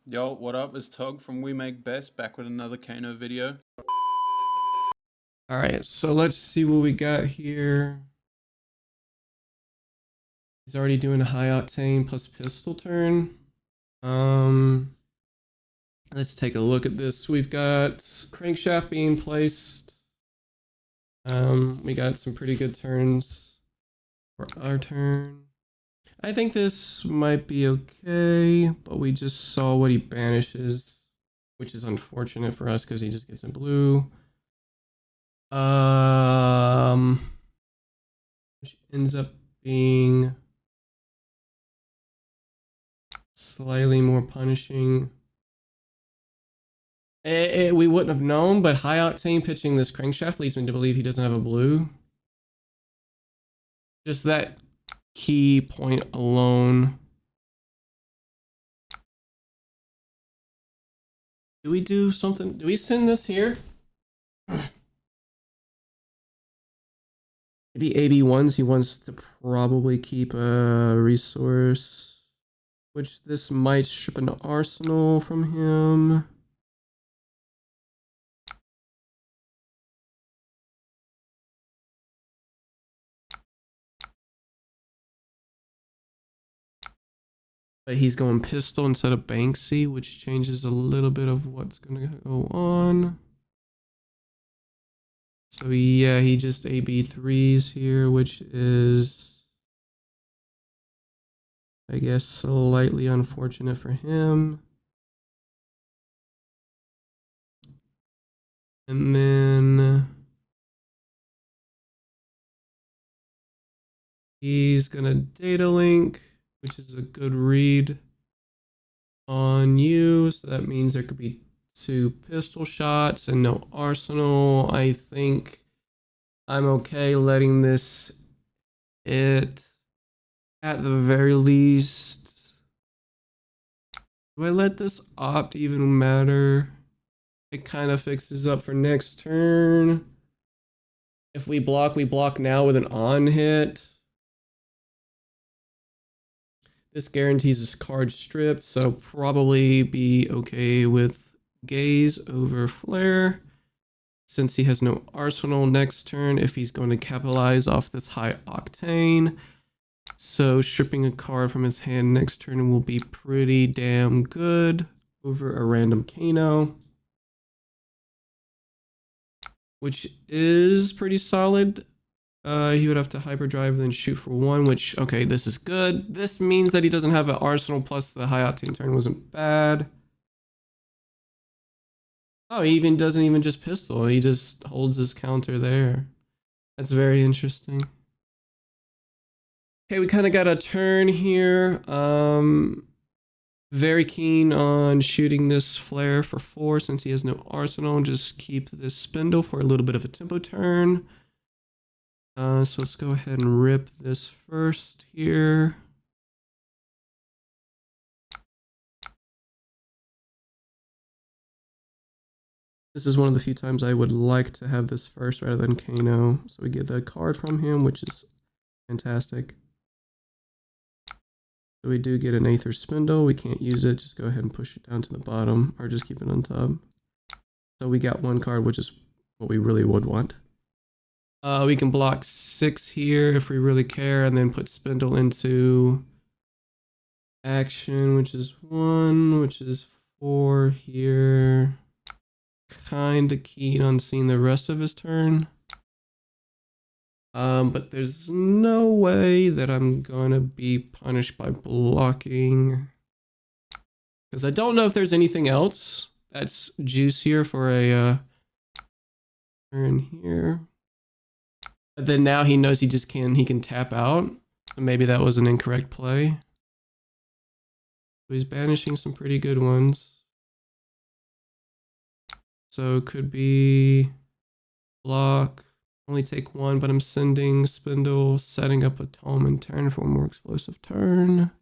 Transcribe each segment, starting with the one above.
Yo, what up? It's Tug from We Make Best, back with another Kano video. All right, so let's see what we got here. He's already doing a high octane plus pistol turn. Let's take a look at this. We've got crankshaft being placed. We got some pretty good turns for our turn. I think this might be okay, but we just saw what he banishes, which is unfortunate for us because he just gets in blue. Which ends up being slightly more punishing. We wouldn't have known, but high octane pitching this crankshaft leads me to believe he doesn't have a blue. Just that key point alone. Do we do something? Do we send this here? If he AB1s, he wants to probably keep a resource, which this might strip an arsenal from him. But he's going pistol instead of Banksy, which changes a little bit of what's going to go on. So yeah, he just AB3s here, which is, I guess, slightly unfortunate for him. And then he's gonna data link, which is a good read on you. So that means there could be 2 pistol shots and no arsenal. I think I'm okay letting this hit at the very least. Do I let this opt even matter? It kind of fixes up for next turn. If we block now with an on hit. This guarantees his card stripped, so probably be okay with gaze over flare. Since he has no arsenal next turn, if he's going to capitalize off this high octane. So stripping a card from his hand next turn will be pretty damn good over a random Kano, which is pretty solid. He would have to hyperdrive then shoot for 1, which, okay, this is good. This means that he doesn't have an arsenal, plus the high octane turn wasn't bad. Oh, he even doesn't even just pistol. He just holds his counter there. That's very interesting. Okay, we kind of got a turn here. Very keen on shooting this flare for 4 since he has no arsenal. Just keep this spindle for a little bit of a tempo turn. So let's go ahead and rip this first here. This is one of the few times I would like to have this first rather than Kano. So we get the card from him, which is fantastic. So we do get an Aether Spindle. We can't use it. Just go ahead and push it down to the bottom or just keep it on top. So we got 1 card, which is what we really would want. We can block 6 here if we really care, and then put Spindle into action, which is 1, which is 4 here. Kinda keen on seeing the rest of his turn. But there's no way that I'm gonna be punished by blocking. Because I don't know if there's anything else that's juicier for a turn here. But then now he knows he can tap out. So maybe that was an incorrect play. So he's banishing some pretty good ones. So it could be block, only take 1, but I'm sending Spindle, setting up a Tome and turn for a more explosive turn,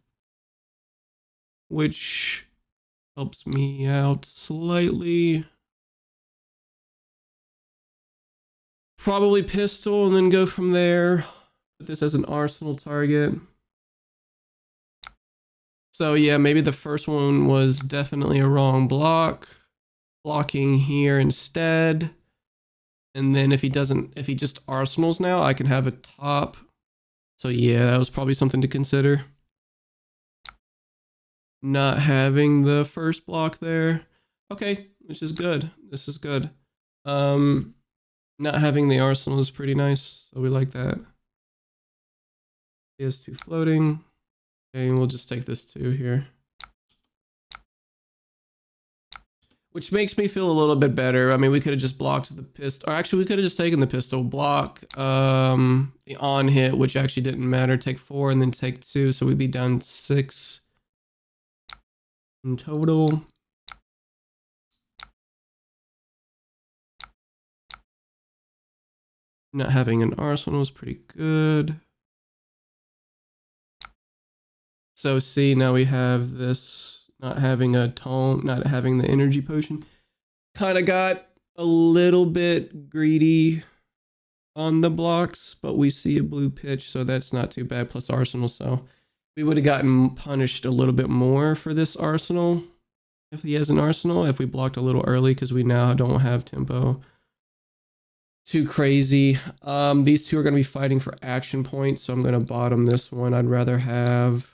which helps me out slightly. Probably pistol and then go from there. Put this as an arsenal target. So yeah, maybe the first one was definitely a wrong block. Blocking here instead. And then if he just arsenals now, I can have a top. So yeah, that was probably something to consider. Not having the first block there. Okay, which is good. This is good. Not having the arsenal is pretty nice, so we like that. He has 2 floating. Okay, and we'll just take this 2 here. Which makes me feel a little bit better. I mean, we could have just blocked the pistol. Or actually, we could have just taken the pistol. Block the on hit, which actually didn't matter. Take 4 and then take 2. So we'd be down 6 in total. Not having an arsenal is pretty good. So see, now we have this. Not having a tome, not having the energy potion. Kind of got a little bit greedy on the blocks, but we see a blue pitch, so that's not too bad, plus arsenal, so we would have gotten punished a little bit more for this arsenal if he has an arsenal, if we blocked a little early, because we now don't have tempo. Too crazy. These 2 are going to be fighting for action points, so I'm going to bottom this one. I'd rather have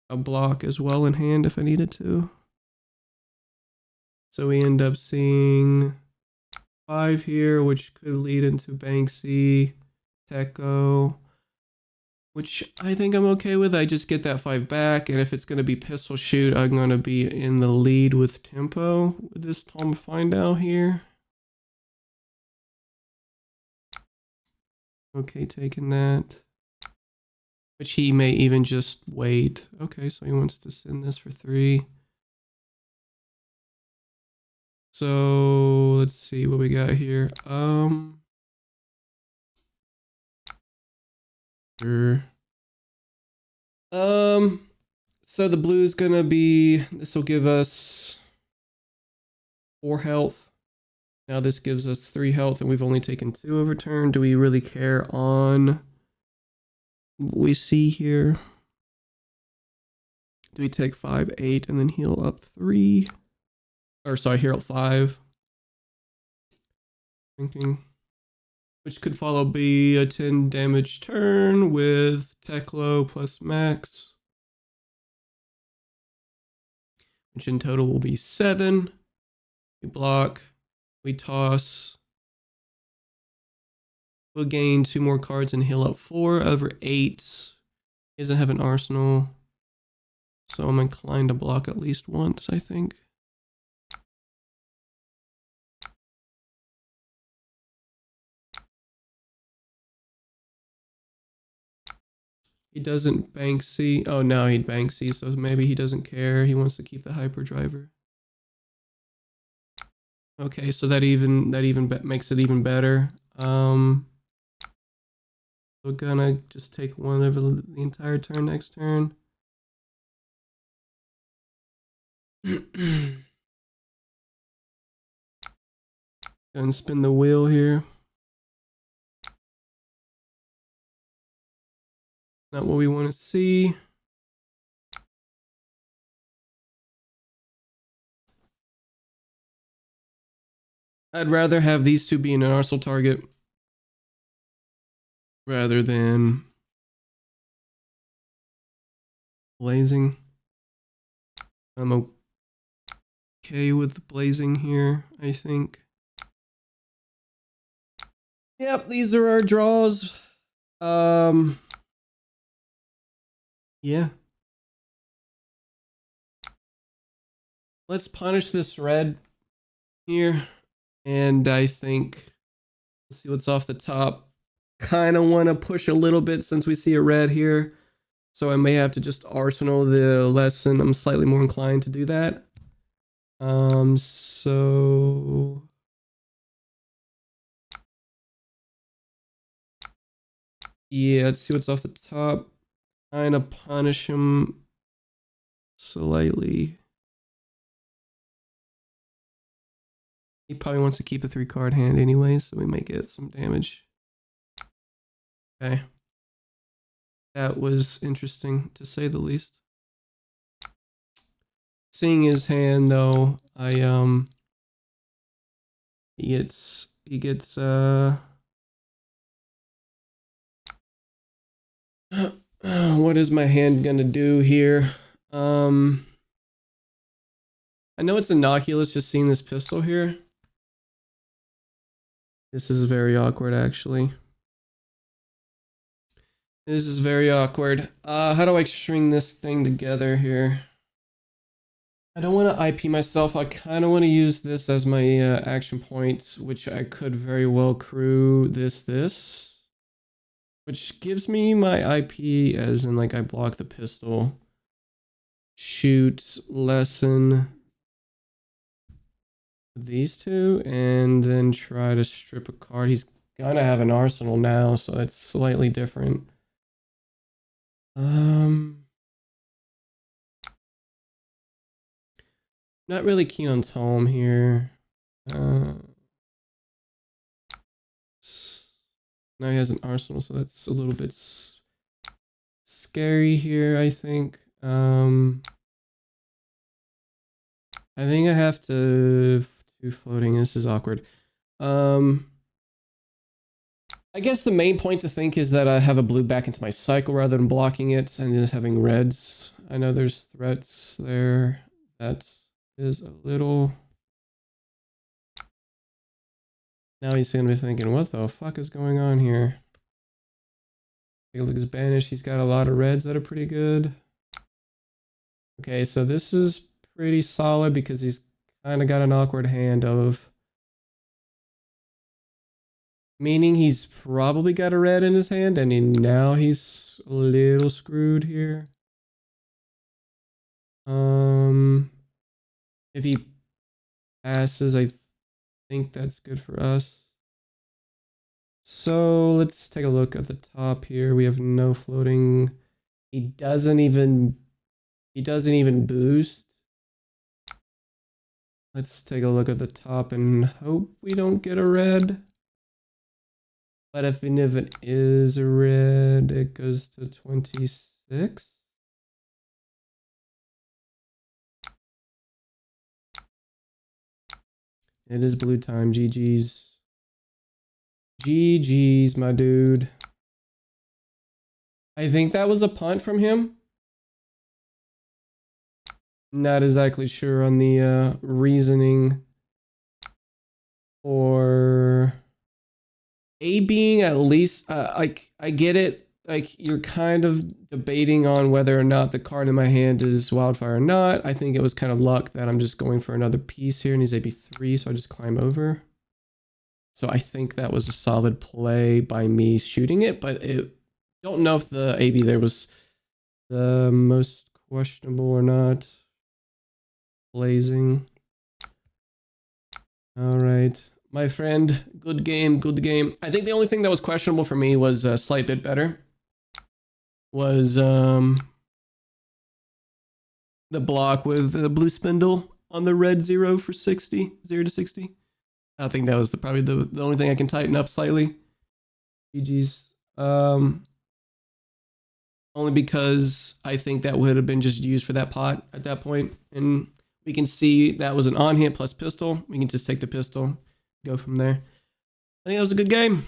a block as well in hand if I needed to. So we end up seeing 5 here, which could lead into Banksy, Techo, which I think I'm okay with. I just get that 5 back, and if it's going to be pistol shoot, I'm going to be in the lead with tempo with this Tom Find Out here. Okay, taking that. Which he may even just wait. Okay, so he wants to send this for 3. So let's see what we got here. Sure. So the blue is gonna be, this will give us 4 health. Now this gives us 3 health, and we've only taken 2 overturn. Do we really care on what we see here? Do we take 5, 8, and then heal up 3? Or sorry, heal up 5. Thinking. Which could follow be a 10 damage turn with Teklo plus Maxx. Which in total will be 7. We block. We toss. We'll gain 2 more cards and heal up 4 over 8. He doesn't have an arsenal. So I'm inclined to block at least once, I think. He doesn't Banksy. Oh, now he'd Banksy, so maybe he doesn't care. He wants to keep the hyperdriver. Okay, so that even makes it even better. We're gonna just take 1 over the entire turn next turn. And spin the wheel here. Not what we want to see. I'd rather have these 2 be an arsenal target rather than blazing. I'm okay with blazing here, I think. Yep, these are our draws. Yeah. Let's punish this red here. And I think, let's see what's off the top. Kind of want to push a little bit since we see a red here. So I may have to just arsenal the lesson. I'm slightly more inclined to do that. So yeah, let's see what's off the top. Kind of punish him slightly. He probably wants to keep a 3-card hand anyway, so we may get some damage. Okay. That was interesting, to say the least. seeing his hand though, he gets what is my hand gonna do here? I know it's innocuous just seeing this pistol here. This is very awkward, actually. This is very awkward. How do I string this thing together here? I don't want to IP myself. I kind of want to use this as my action point, which I could very well crew this. Which gives me my IP as in like I block the pistol. Shoot, lesson these two, and then try to strip a card. He's gonna have an arsenal now, so it's slightly different. Not really keen on Tome here. Now he has an arsenal, so that's a little bit scary here, I think. I think I have to do floating. This is awkward. I guess the main point to think is that I have a blue back into my cycle rather than blocking it and just having reds. I know there's threats there. That is a little... Now he's gonna be thinking, what the fuck is going on here? Take a look at his banish. He's got a lot of reds that are pretty good. Okay, so this is pretty solid because he's kind of got an awkward hand of... Meaning he's probably got a red in his hand, and now he's a little screwed here. If he passes, I think that's good for us. So let's take a look at the top here. We have no floating. He doesn't even boost. Let's take a look at the top and hope we don't get a red. But if it is a red, it goes to 26. It is blue time. GG's. GG's, my dude. I think that was a punt from him. Not exactly sure on the reasoning. Or... A being at least, like, I get it. Like, you're kind of debating on whether or not the card in my hand is wildfire or not. I think it was kind of luck that I'm just going for another piece here and he's AB 3, so I just climb over. So I think that was a solid play by me shooting it, but don't know if the AB there was the most questionable or not. Blazing. All right. My friend, good game, good game. I think the only thing that was questionable for me was a slight bit better. Was the block with the blue spindle on the red 0 for 60, 0 to 60. I think that was probably the only thing I can tighten up slightly. GG's. Only because I think that would have been just used for that pot at that point. And we can see that was an on-hand plus pistol. We can just take the pistol. Go from there. I think that was a good game.